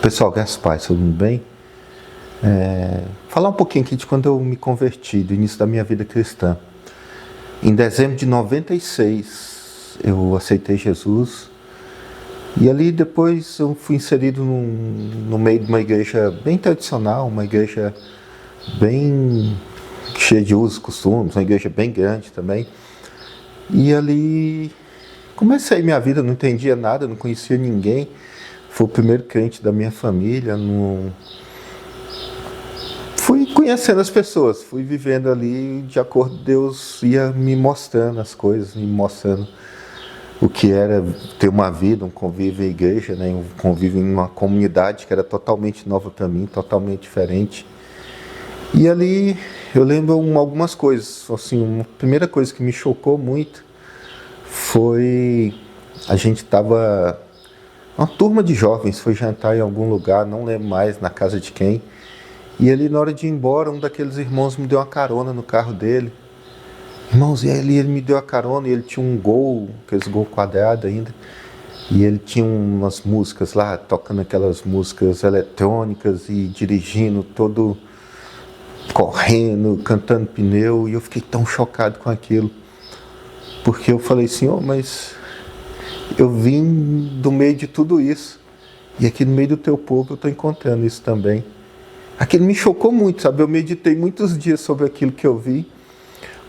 Pessoal, graças a Deus, tudo bem? Falar um pouquinho aqui de quando eu me converti, do início da minha vida cristã. Em dezembro de 96, eu aceitei Jesus. E ali depois eu fui inserido no meio de uma igreja bem tradicional, uma igreja bem cheia de usos e costumes, uma igreja bem grande também. E ali comecei minha vida, não entendia nada, não conhecia ninguém. Fui o primeiro crente da minha família. Fui conhecendo as pessoas, fui vivendo ali de acordo com Deus ia me mostrando as coisas, me mostrando o que era ter uma vida, um convívio em igreja, né? Um convívio em uma comunidade que era totalmente nova para mim, totalmente diferente. E ali eu lembro algumas coisas, assim, uma primeira coisa que me chocou muito foi a gente estava uma turma de jovens foi jantar em algum lugar, não lembro mais na casa de quem. E ali na hora de ir embora, um daqueles irmãos me deu uma carona no carro dele. Irmãos, e ali ele me deu a carona e ele tinha um Gol, aqueles Gol quadrado ainda. E ele tinha umas músicas lá, tocando aquelas músicas eletrônicas e dirigindo, todo correndo, cantando pneu. E eu fiquei tão chocado com aquilo. Porque eu falei, Senhor, mas eu vim do meio de tudo isso. E aqui no meio do teu povo eu estou encontrando isso também. Aquilo me chocou muito, sabe? Eu meditei muitos dias sobre aquilo que eu vi.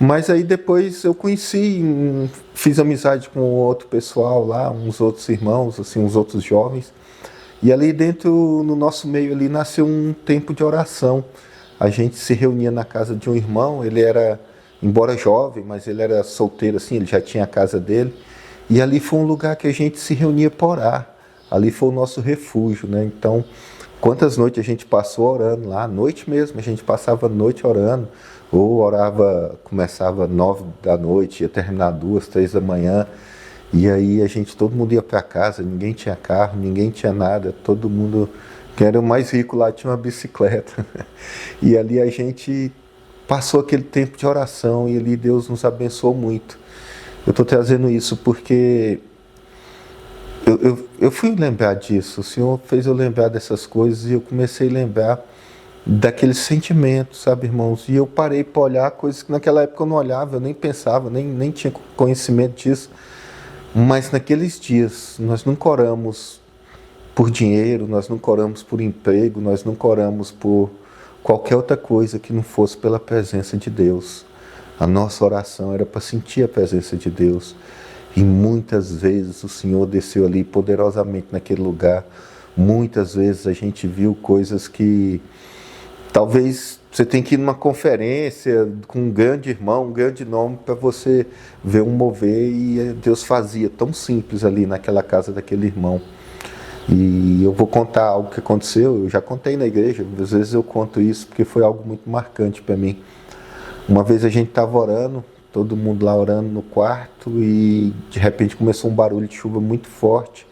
Mas aí depois eu conheci, fiz amizade com outro pessoal lá, uns outros irmãos, assim, uns outros jovens. E ali dentro, no nosso meio ali, nasceu um tempo de oração. A gente se reunia na casa de um irmão, ele era, embora jovem, mas ele era solteiro assim, ele já tinha a casa dele. E ali foi um lugar que a gente se reunia para orar. Ali foi o nosso refúgio, né? Então, quantas noites a gente passou orando lá, à noite mesmo, a gente passava a noite orando, ou orava, começava 9 da noite, ia terminar 2, 3 da manhã, e aí todo mundo ia para casa, ninguém tinha carro, ninguém tinha nada, todo mundo, quem era o mais rico lá tinha uma bicicleta, e ali a gente passou aquele tempo de oração, e ali Deus nos abençoou muito. Eu estou trazendo isso porque eu fui lembrar disso, o Senhor fez eu lembrar dessas coisas e eu comecei a lembrar daqueles sentimentos, sabe, irmãos? E eu parei para olhar coisas que naquela época eu não olhava, eu nem pensava, nem tinha conhecimento disso. Mas naqueles dias nós nunca oramos por dinheiro, nós nunca oramos por emprego, nós nunca oramos por qualquer outra coisa que não fosse pela presença de Deus. A nossa oração era para sentir a presença de Deus. E muitas vezes o Senhor desceu ali poderosamente naquele lugar. Muitas vezes a gente viu coisas que talvez você tenha que ir numa conferência com um grande irmão, um grande nome para você ver um mover e Deus fazia tão simples ali naquela casa daquele irmão. E eu vou contar algo que aconteceu, eu já contei na igreja, às vezes eu conto isso porque foi algo muito marcante para mim. Uma vez a gente estava orando, todo mundo lá orando no quarto e de repente começou um barulho de chuva muito forte.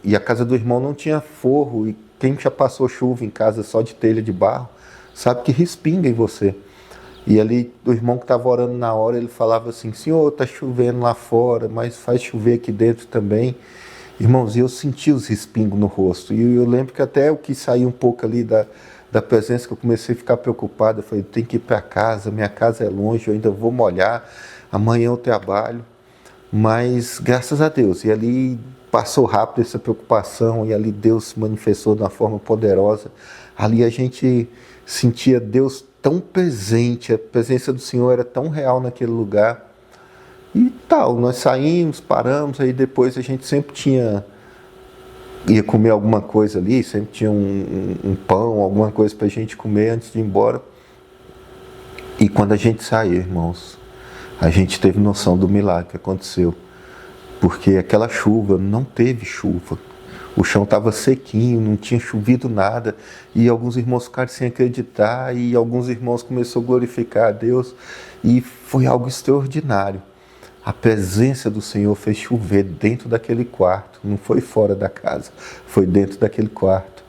E a casa do irmão não tinha forro e quem já passou chuva em casa só de telha de barro, sabe que respinga em você. E ali o irmão que estava orando na hora, ele falava assim, Senhor, está chovendo lá fora, mas faz chover aqui dentro também. Irmãos, eu senti os respingos no rosto. E eu lembro que até eu quis sair um pouco ali da presença, que eu comecei a ficar preocupado. Eu falei, eu tenho que ir para casa, minha casa é longe, eu ainda vou molhar, amanhã eu trabalho. Mas graças a Deus, e ali passou rápido essa preocupação, e ali Deus se manifestou de uma forma poderosa. Ali a gente sentia Deus tão presente, a presença do Senhor era tão real naquele lugar. E tal, nós saímos, paramos, aí depois a gente sempre ia comer alguma coisa ali, sempre tinha um pão, alguma coisa para a gente comer antes de ir embora. E quando a gente saiu, irmãos, a gente teve noção do milagre que aconteceu. Porque aquela chuva, não teve chuva. O chão estava sequinho, não tinha chovido nada. E alguns irmãos ficaram sem acreditar, e alguns irmãos começaram a glorificar a Deus. E foi algo extraordinário. A presença do Senhor fez chover dentro daquele quarto. Não foi fora da casa, foi dentro daquele quarto.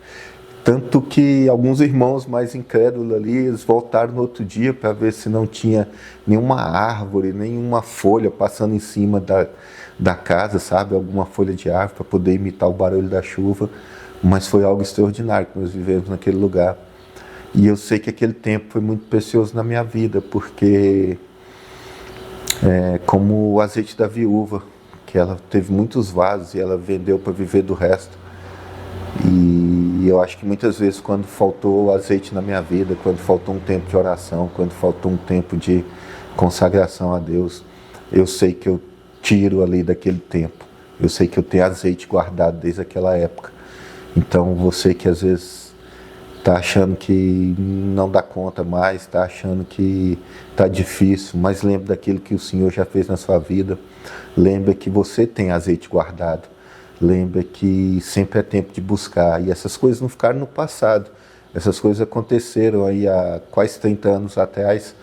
Tanto que alguns irmãos mais incrédulos ali, eles voltaram no outro dia para ver se não tinha nenhuma árvore, nenhuma folha passando em cima da casa, sabe? Alguma folha de árvore para poder imitar o barulho da chuva. Mas foi algo extraordinário que nós vivemos naquele lugar. E eu sei que aquele tempo foi muito precioso na minha vida, porque como o azeite da viúva, que ela teve muitos vasos e ela vendeu para viver do resto. E eu acho que muitas vezes quando faltou azeite na minha vida, quando faltou um tempo de oração, quando faltou um tempo de consagração a Deus, eu sei que eu tiro ali daquele tempo. Eu sei que eu tenho azeite guardado desde aquela época. Então você que às vezes está achando que não dá conta mais, está achando que está difícil, mas lembre daquilo que o Senhor já fez na sua vida. Lembre que você tem azeite guardado. Lembre que sempre é tempo de buscar. E essas coisas não ficaram no passado. Essas coisas aconteceram aí há quase 30 anos atrás,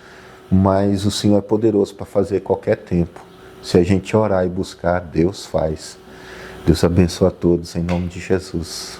mas o Senhor é poderoso para fazer qualquer tempo. Se a gente orar e buscar, Deus faz. Deus abençoe a todos, em nome de Jesus.